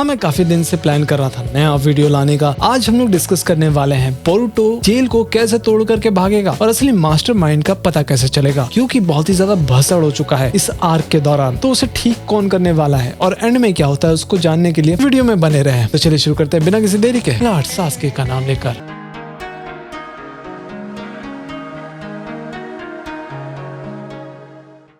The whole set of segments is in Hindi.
हाँ, मैं काफी दिन से प्लान कर रहा था नया वीडियो लाने का। आज हम लोग डिस्कस करने वाले हैं बोरुतो जेल को कैसे तोड़ करके भागेगा और असली मास्टरमाइंड का पता कैसे चलेगा, क्योंकि बहुत ही ज्यादा भसड़ हो चुका है इस आर्क के दौरान। तो उसे ठीक कौन करने वाला है और एंड में क्या होता है उसको जानने के लिए वीडियो में बने रहे। तो चलिए शुरू करते हैं बिना किसी देरी के लॉर्ड सास्के का नाम लेकर।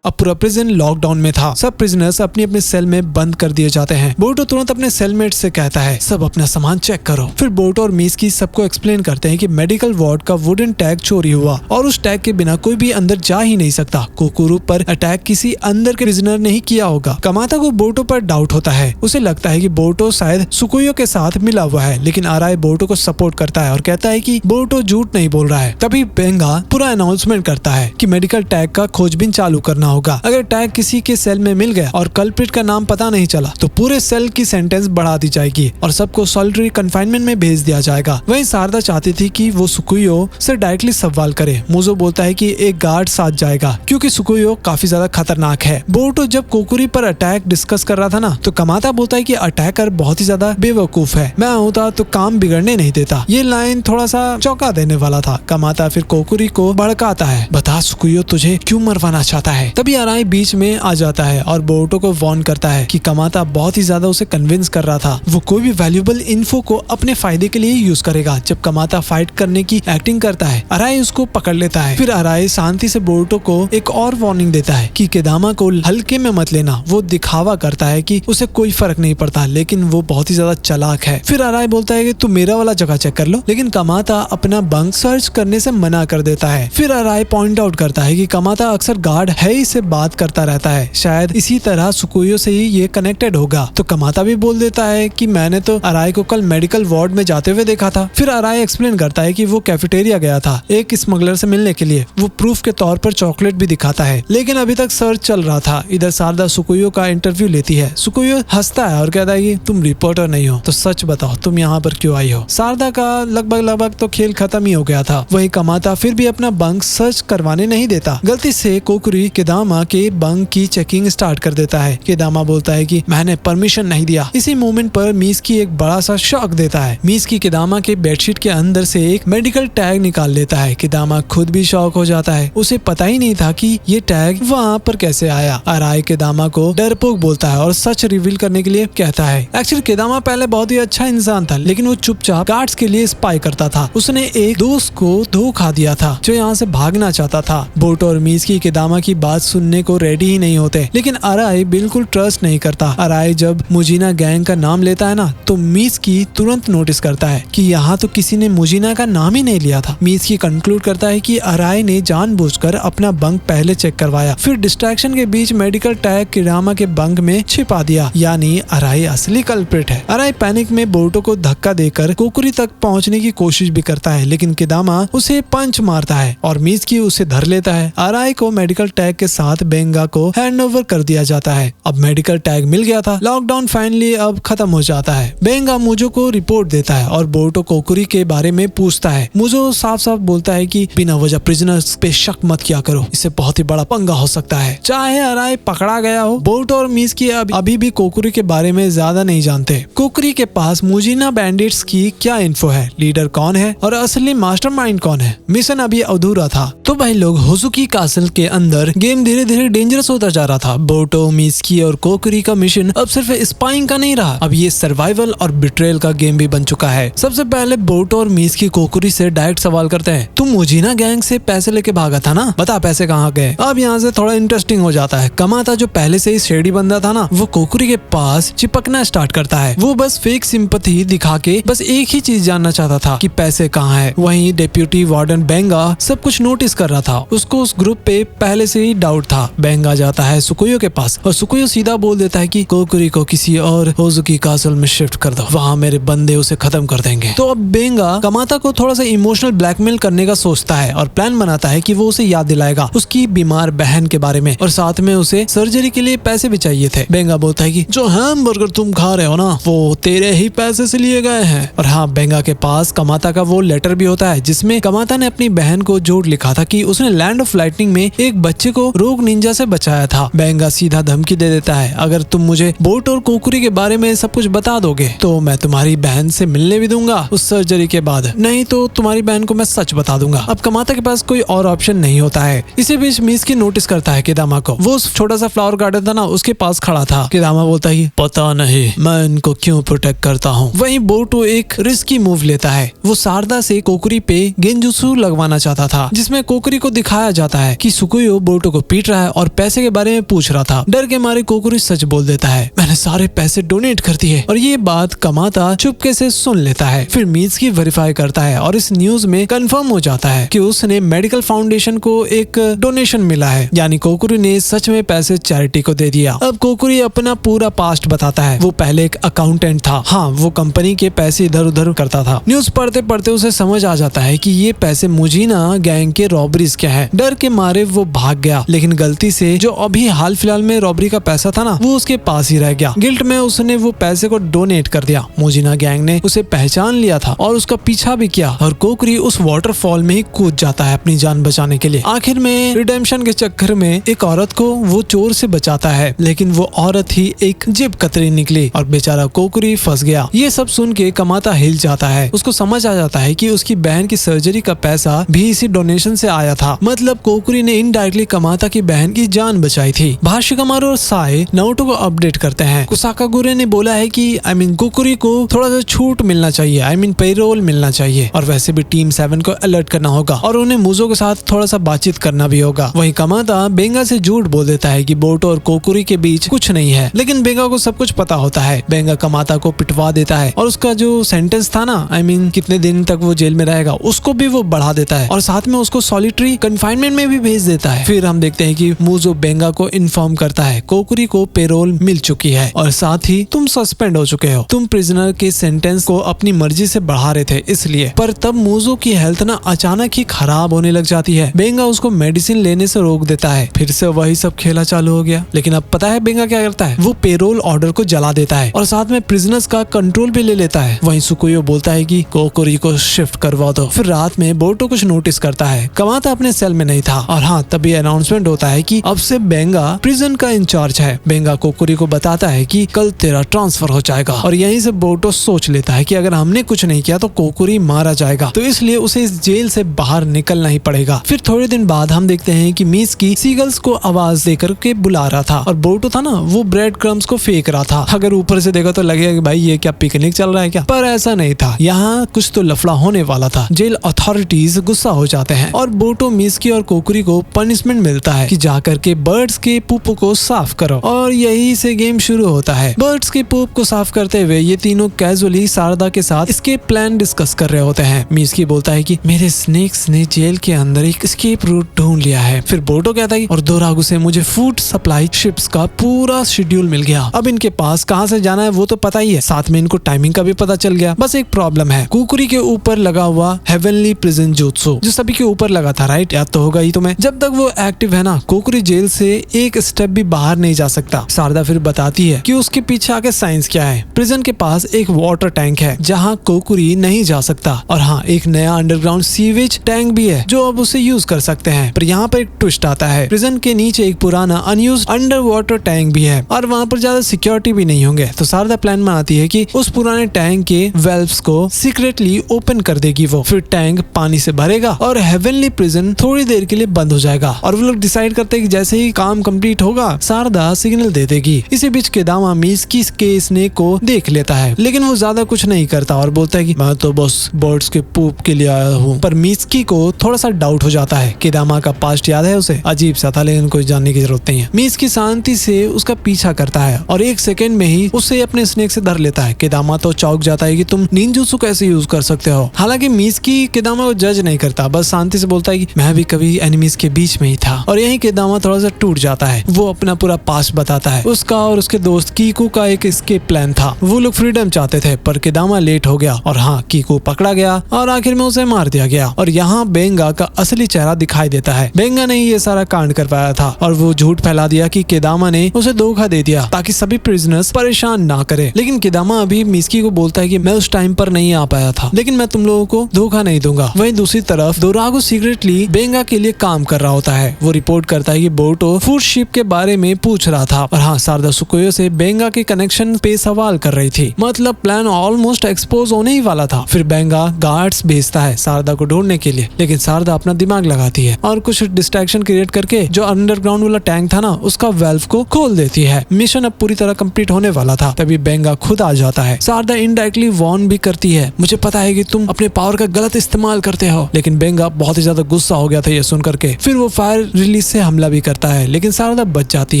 अब पूरा प्रिजन लॉकडाउन में था। सब प्रिजनर्स अपनी अपने सेल में बंद कर दिए जाते हैं। बोरुतो तुरंत अपने सेलमेट से कहता है सब अपना सामान चेक करो। फिर बोरुतो और मिसकी सबको एक्सप्लेन करते हैं कि मेडिकल वार्ड का वुडन टैग चोरी हुआ और उस टैग के बिना कोई भी अंदर जा ही नहीं सकता। कोकुरु पर अटैक किसी अंदर के प्रिजनर ने ही किया होगा। कमाता को बोरुतो पर डाउट होता है। उसे लगता है कि बोरुतो शायद सुकुयो के साथ मिला हुआ है, लेकिन आराई बोरुतो को सपोर्ट करता है और कहता है कि बोरुतो झूठ नहीं बोल रहा है। तभी बेंगा पूरा अनाउंसमेंट करता है कि मेडिकल टैग का खोजबीन चालू करना होगा। अगर टैग किसी के सेल में मिल गया और कल्प्रिट का नाम पता नहीं चला तो पूरे सेल की सेंटेंस बढ़ा दी जाएगी और सबको सॉलिटरी कन्फाइनमेंट में भेज दिया जाएगा। वहीं शारदा चाहती थी कि वो सुकुयो से डायरेक्टली सवाल करे। मुजो बोलता है कि एक गार्ड साथ जाएगा क्योंकि सुकुयो काफी ज्यादा खतरनाक है। बोरुतो जब कोकुरी पर अटैक डिस्कस कर रहा था ना, तो कमाता बोलता है कि अटैकर बहुत ही ज्यादा बेवकूफ है, मैं होता तो काम बिगड़ने नहीं देता। ये लाइन थोड़ा सा चौंका देने वाला था। कमाता फिर कोकुरी को भड़काता है, बता सुकुयो तुझे क्यों मरवाना चाहता है। तभी आराई बीच में आ जाता है और बोरुतो को वार्न करता है कि कमाता बहुत ही ज्यादा उसे कन्विंस कर रहा था। वो कोई भी वैल्यूएबल इन्फो को अपने फायदे के लिए यूज करेगा। जब कमाता फाइट करने की एक्टिंग करता है, अराई उसको पकड़ लेता है। फिर अराई शांति से बोरुतो को एक और वार्निंग देता है कि केदामा को हल्के में मत लेना। वो दिखावा करता है कि उसे कोई फर्क नहीं पड़ता, लेकिन वो बहुत ही ज्यादा चालाक है। फिर अराई बोलता है कि तू मेरा वाला जगह चेक कर लो, लेकिन कमाता अपना बंक सर्च करने से मना कर देता है। फिर अराई पॉइंट आउट करता है कि कमाता अक्सर गार्ड है ही से बात करता रहता है, शायद इसी तरह सुकुयो से ही ये कनेक्टेड होगा। तो कमाता भी बोल देता है कि मैंने तो अराई को कल मेडिकल वार्ड में जाते हुए देखा था। फिर अराई एक्सप्लेन करता है कि वो कैफेटेरिया गया था एक स्मगलर से मिलने के लिए। वो प्रूफ के तौर पर चॉकलेट भी दिखाता है, लेकिन अभी तक सर्च चल रहा था। इधर शारदा सुकुयो का इंटरव्यू लेती है। सुकुयो हंसता है और कहता है कि तुम रिपोर्टर नहीं हो तो सच बताओ तुम यहाँ पर क्यों आई हो। शारदा का लगभग तो खेल खत्म ही हो गया था। वही कमाता फिर भी अपना बंक सर्च करवाने नहीं देता। गलती से कोकुरी केदामा के बंक की चेकिंग स्टार्ट कर देता है। केदामा बोलता है कि मैंने परमिशन नहीं दिया। इसी मोमेंट पर मिसकी एक बड़ा सा शॉक देता है। मिसकी केदामा के बेडशीट के अंदर से एक मेडिकल टैग निकाल लेता है। केदामा खुद भी शॉक हो जाता है। उसे पता ही नहीं था कि ये टैग वहाँ पर कैसे आया। अराई केदामा को डरपोक बोलता है और सच रिवील करने के लिए कहता है। एक्चुअली केदामा पहले बहुत ही अच्छा इंसान था, लेकिन वो चुपचाप गार्ड्स के लिए स्पाई करता था। उसने एक दोस्त को धोखा दिया था जो यहाँ से भागना चाहता था। बोरुतो और मिसकी केदामा की बात सुनने को रेडी ही नहीं होते, लेकिन अराई बिल्कुल ट्रस्ट नहीं करता। अराई जब मुजीना गैंग का नाम लेता है ना, तो मिसकी तुरंत नोटिस करता है कि यहाँ तो किसी ने मुजीना का नाम ही नहीं लिया था। मिसकी कंक्लूड करता है कि अराई ने जानबूझकर अपना बंक पहले चेक करवाया, फिर डिस्ट्रैक्शन के बीच मेडिकल टैग केदामा के बंक में छिपा दिया, यानी अराई असली कल्प्रिट है। अराई पैनिक में बोरुतो को धक्का देकर कोकुरी तक पहुँचने की कोशिश भी करता है, लेकिन केदामा उसे पंच मारता है और मिसकी उसे धर लेता है। अराई को मेडिकल टैग के साथ बेंगा को हैंडओवर कर दिया जाता है। अब मेडिकल टैग मिल गया था। लॉकडाउन फाइनली अब खत्म हो जाता है। बेंगा मुजो को रिपोर्ट देता है और बोरुतो कोकुरी के बारे में पूछता है। मुजो साफ साफ बोलता है कि बिना वजह प्रिजनर्स पे शक मत किया करो, इससे बहुत ही बड़ा पंगा हो सकता है। चाहे अराई पकड़ा गया हो, बोरुतो और मिसकी अभी भी कोकुरी के बारे में ज्यादा नहीं जानते। कोकुरी के पास मुजीना बैंडिट्स की क्या इन्फो है, लीडर कौन है और असली मास्टरमाइंड कौन है। मिशन अभी अधूरा था। तो भाई लोग होजुकी कासल के अंदर गेम धीरे धीरे डेंजरस होता जा रहा था। बोरुतो, मिसकी और कोकुरी का मिशन अब सिर्फ स्पाइंग का नहीं रहा, अब ये सर्वाइवल और बिट्रेयल का गेम भी बन चुका है। सबसे पहले बोरुतो और मिसकी कोकुरी से डायरेक्ट सवाल करते हैं, तुम मुजीना गैंग से पैसे लेके भागा था ना, बता पैसे कहाँ गए। अब यहाँ से थोड़ा इंटरेस्टिंग हो जाता है। कमाता जो पहले से ही शेडी बंदा था ना, वो कोकुरी के पास चिपकना स्टार्ट करता है। वो बस फेक सिंपैथी दिखा के बस एक ही चीज जानना चाहता था कि पैसे कहाँ है। वहीं डेप्यूटी वार्डन बेंगा सब कुछ नोटिस कर रहा था। उसको उस ग्रुप पे पहले से ही डाउट था। बेंगा जाता है सुकुयो के पास और सुकुयो सीधा बोल देता है कि कोकुरी को किसी और होजुकी कासल में शिफ्ट कर दो, वहाँ मेरे बंदे उसे खत्म कर देंगे। तो अब बेंगा कमाता को थोड़ा सा इमोशनल ब्लैकमेल करने का सोचता है और प्लान बनाता है कि वो उसे याद दिलाएगा उसकी बीमार बहन के बारे में और साथ में उसे सर्जरी के लिए पैसे भी चाहिए थे। बेंगा बोलता है कि जो हैमबर्गर तुम खा रहे हो ना, वो तेरे ही पैसे से लिए गए हैं। और हाँ, बेंगा के पास कमाता का वो लेटर भी होता है जिसमें कमाता ने अपनी बहन को झूठ लिखा था कि उसने लैंड ऑफ लाइटनिंग में एक बच्चे को रोग निंजा से बचाया था। बेंगा सीधा धमकी दे देता है, अगर तुम मुझे बोट और कोकुरी के बारे में सब कुछ बता दोगे तो मैं तुम्हारी बहन से मिलने भी दूंगा उस सर्जरी के बाद, नहीं तो तुम्हारी बहन को मैं सच बता दूंगा। अब कमाता के पास कोई और ऑप्शन नहीं होता है। इसी बीच मिस्की नोटिस करता है केदामा को। वो उस छोटा सा फ्लावर गार्डन था ना, उसके पास खड़ा था। केदामा बोलता है पता नहीं मैं इनको क्यों प्रोटेक्ट करता हूँ। वहीं बोटो एक रिस्की मूव लेता है। वो शारदा से कोकुरी पे गेंजुत्सु लगवाना चाहता था, जिसमें कोकुरी को दिखाया जाता है कि सुकुयो बोटो को पीट रहा है और पैसे के बारे में पूछ रहा था। डर के मारे कोकुरी सच बोल देता है, मैंने सारे पैसे डोनेट कर दिए। और ये बात कमाता चुपके से सुन लेता है। फिर मित्सुकी वेरीफाई करता है और इस न्यूज में कंफर्म हो जाता है कि उसने मेडिकल फाउंडेशन को एक डोनेशन मिला है, यानी कोकुरी ने सच में पैसे चैरिटी को दे दिया। अब कोकुरी अपना पूरा पास्ट बताता है। वो पहले एक अकाउंटेंट था। हाँ, वो कंपनी के पैसे इधर उधर करता था। न्यूज पढ़ते पढ़ते उसे समझ आ जाता है कि ये पैसे मुजीना गैंग के रॉबरीज के हैं। डर के मारे वो भाग गया, लेकिन गलती से जो अभी हाल फिलहाल में रॉबरी का पैसा था ना, वो उसके पास ही रह गया। गिल्ट में उसने वो पैसे को डोनेट कर दिया। मुजीना गैंग ने उसे पहचान लिया था और उसका पीछा भी किया और कोकुरी उस वाटरफॉल में ही कूद जाता है अपनी जान बचाने के लिए। आखिर में रिडेम्पशन के चक्कर में एक औरत को वो चोर से बचाता है, लेकिन वो औरत ही एक जिप कतरी निकली और बेचारा कोकुरी फंस गया। ये सब सुन के कमाता हिल जाता है। उसको समझ आ जाता है कि उसकी बहन की सर्जरी का पैसा भी इसी डोनेशन से आया था। मतलब कोकुरी ने इनडायरेक्टली कमाता की बहन की जान बचाई थी। भाष्यकमारू और साए नारुतो को अपडेट करते हैं। कुसाकागुरे ने बोला है कि कोकुरी को थोड़ा सा छूट मिलना चाहिए, पेरोल मिलना चाहिए, और वैसे भी टीम 7 को अलर्ट करना होगा और उन्हें मुजो के साथ थोड़ा सा बातचीत करना भी होगा। वहीं कमाता बेंगा से झूठ बोल देता है कि बोटो और कोकुरी के बीच कुछ नहीं है, लेकिन बेंगा को सब कुछ पता होता है। बेंगा कमाता को पिटवा देता है और उसका जो सेंटेंस था ना, कितने दिन तक वो जेल में रहेगा, उसको भी वो बढ़ा देता है और साथ में उसको सॉलिटरी कंफाइनमेंट में भी भेज देता है। फिर हम देखते हैं कि मुजो बेंगा को इन्फॉर्म करता है कोकुरी को पेरोल मिल चुकी है और साथ ही तुम सस्पेंड हो चुके हो। तुम प्रिजनर के सेंटेंस को अपनी मर्जी से बढ़ा रहे थे इसलिए। पर तब मुजो की हेल्थ ना अचानक ही खराब होने लग जाती है। बेंगा उसको मेडिसिन लेने से रोक देता है। फिर से वही सब खेला चालू हो गया। लेकिन अब पता है बेंगा क्या करता है? वो पेरोल ऑर्डर को जला देता है और साथ में प्रिजनर्स का कंट्रोल भी ले लेता है। वहीं सुकुयो बोलता है कि कोकुरी को शिफ्ट करवा दो। फिर रात में बोटो कुछ नोटिस करता है। कमाता अपने सेल में नहीं था और हाँ, तभी अनाउंसमेंट होता है कि अब से बेंगा प्रिजन का इंचार्ज है। बेंगा कोकुरी को बताता है कि कल तेरा ट्रांसफर हो जाएगा और यहीं से बोटो सोच लेता है कि अगर हमने कुछ नहीं किया तो कोकुरी मारा जाएगा, तो इसलिए उसे इस जेल से बाहर निकलना ही पड़ेगा। फिर थोड़े दिन बाद हम देखते हैं कि मित्सुकी सीगल्स को आवाज देकर के बुला रहा था और बोटो था ना, वो ब्रेड क्रम्स को फेंक रहा था। अगर ऊपर से देखा तो लगेगा कि भाई ये क्या पिकनिक चल रहा है क्या, पर ऐसा नहीं था। यहाँ कुछ तो लफड़ा होने वाला था। जेल अथॉरिटीज गुस्सा हो जाते हैं और बोटो, मित्सुकी और कोकुरी को पनिशमेंट मिलता है कि जाकर के बर्ड्स के पुप को साफ करो और यही से गेम शुरू होता है। बर्ड्स के पुप को साफ करते हुए ये तीनों कैजुअली शारदा के साथ इसके प्लान डिस्कस कर रहे होते हैं। मित्सुकी बोलता है कि मेरे स्नेक्स ने जेल के अंदर एक एस्केप रूट ढूंढ लिया है। फिर बोटो कहता है और दोरागु से मुझे फूड सप्लाई शिप्स का पूरा शेड्यूल मिल गया। अब इनके पास कहाँ से जाना है वो तो पता ही है, साथ में इनको टाइमिंग का भी पता चल गया। बस एक प्रॉब्लम है, कोकुरी के ऊपर लगा हुआ हेवनली प्रिजन jutsu जो सभी के ऊपर लगा था, राइट? याद तो होगा ही तुम्हें। जब तक वो एक्टिव है ना, कोकुरी जेल से एक स्टेप भी बाहर नहीं जा सकता। शारदा फिर बताती है कि उसके पीछे आके साइंस क्या है। प्रिजन के पास एक वाटर टैंक है जहाँ कोकुरी नहीं जा सकता और हाँ, एक नया अंडरग्राउंड सीवेज टैंक भी है जो अब उसे यूज कर सकते हैं। पर यहाँ पर एक ट्विस्ट आता है। प्रिजन के नीचे एक पुराना अनयूज्ड अंडर वाटर टैंक भी है और वहाँ पर ज्यादा सिक्योरिटी भी नहीं होंगे। तो शारदा प्लान बनाती है कि उस पुराने टैंक के वेल्व्स को सीक्रेटली ओपन कर देगी वो। फिर टैंक पानी से भरेगा और हेवनली प्रिजन थोड़ी देर के लिए बंद हो जाएगा और वो लोग डिसाइड करते हैं कि जैसे ही काम कंप्लीट होगा शारदा सिग्नल दे देगी। इसी बीच केदामा मित्सुकी के स्नेक को देख लेता है, लेकिन वो ज्यादा कुछ नहीं करता और बोलता है कि मैं तो बस बर्ड्स के पूप के लिए आया हूँ। पर मित्सुकी को थोड़ा सा डाउट हो जाता है। केदामा का पास्ट याद है उसे, अजीब सा था, लेकिन कोई जानने की जरूरत नहीं है। मित्सुकी शांति से उसका पीछा करता है और एक सेकंड में ही उसे अपने स्नेक से धर लेता है। केदामा तो चौंक जाता है कि तुम निंजुत्सु कैसे यूज कर सकते हो। हालांकि मित्सुकी केदामा को जज नहीं करता, बस शांति से बोलता है कि मैं भी कभी एनिमीज के बीच में ही था। और यही केदामा थोड़ा सा टूट जाता है। वो अपना पूरा पास्ट बताता है। उसका और उसके दोस्त कीकू का एक एस्केप प्लान था। वो लोग फ्रीडम चाहते थे पर केदामा लेट हो गया और हाँ, कीकू पकड़ा गया और आखिर में उसे मार दिया गया। और यहाँ बेंगा का असली चेहरा दिखाई देता है। बेंगा ने ये सारा कांड करवाया था और वो झूठ फैला दिया कि केदामा ने उसे धोखा दे दिया ताकि सभी प्रिजनर्स परेशान ना करे। लेकिन केदामा अभी मित्सुकी को बोलता है कि मैं उस टाइम पर नहीं आ पाया था, लेकिन मैं तुम लोगों को धोखा नहीं दूंगा। वहीं दूसरी तरफ दोरागु सीक्रेट सीक्रेटली बेंगा के लिए काम कर रहा होता है। वो रिपोर्ट करता है कि बोरुतो फूड शिप के बारे में पूछ रहा था और हाँ, शारदा सुकोयो से बेंगा के कनेक्शन पे सवाल कर रही थी। मतलब प्लान ऑलमोस्ट एक्सपोज होने ही वाला था। फिर बेंगा गार्ड्स भेजता है शारदा को ढूंढने के लिए, लेकिन शारदा अपना दिमाग लगाती है और कुछ डिस्ट्रैक्शन क्रिएट करके जो अंडरग्राउंड वाला टैंक था ना, उसका वेल्व को खोल देती है। मिशन अब पूरी तरह कंप्लीट होने वाला था, तभी बेंगा खुद आ जाता है। शारदा इनडायरेक्टली वार्न भी करती है, मुझे पता है कि तुम अपने पावर का गलत इस्तेमाल करते हो, लेकिन बेंगा बहुत ही ज्यादा गुस्सा हो गया था ये सुन करके। फिर वो फायर रिलीज से हमला भी करता है, लेकिन शारदा बच जाती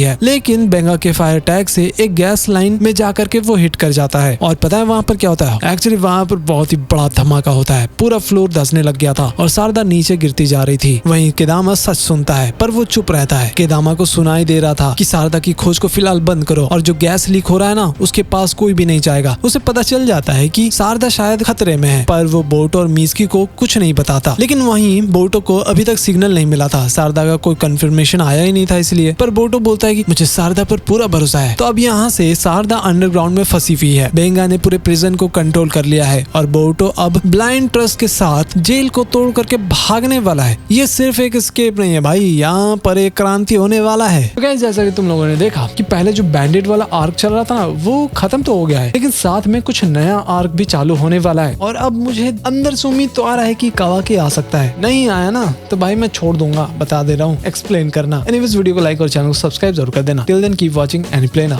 है। लेकिन बेंगा के फायर अटैक से एक गैस लाइन में जाकर के वो हिट कर जाता है। और पता है वहाँ पर क्या होता है? एक्चुअली वहाँ पर बहुत ही बड़ा धमाका होता है, पूरा फ्लोर धंसने लग गया था और शारदा नीचे गिरती जा रही थी। वहीं केदामा सच सुनता है, पर वो चुप रहता है। केदामा को सुनाई दे रहा था कि शारदा की खोज को फिलहाल बंद करो और जो गैस लीक हो रहा है ना, उसके पास कोई भी नहीं जाएगा। उसे पता चल जाता है कि शारदा शायद खतरे में है, पर वो बोरुतो और मिज़ुकी को कुछ नहीं बताता। लेकिन वहीं बोरुतो को अभी तक सिग्नल नहीं मिला था, शारदा का कोई कंफर्मेशन आया ही नहीं था इसलिए। पर बोरुतो बोलता है कि मुझे शारदा पर पूरा भरोसा है। तो अब यहाँ से शारदा अंडरग्राउंड में फंसी हुई है। बेंगा ने पूरे प्रिजन को कंट्रोल कर लिया है और बोरुतो अब ब्लाइंड ट्रस्ट के साथ जेल को तोड़ करके भागने वाला है। ये सिर्फ एक एस्केप नहीं है भाई, यहाँ पर एक क्रांति होने वाला है। तो गाइस, जैसा कि तुम लोगों ने देखा कि पहले जो बैंडेड वाला आर्क चल रहा था ना, वो खत्म तो हो गया है, लेकिन साथ में कुछ नया आर्क भी चालू होने वाला है। और अब मुझे अंदर से उम्मीद तो आ रहा है कि कावाकी आ सकता है। नहीं आया ना तो भाई मैं छोड़ दूंगा, बता दे रहा हूँ, एक्सप्लेन करना। एनीवेज, वीडियो को लाइक और चैनल को सब्सक्राइब जरूर कर देना। Till then keep watching and play now.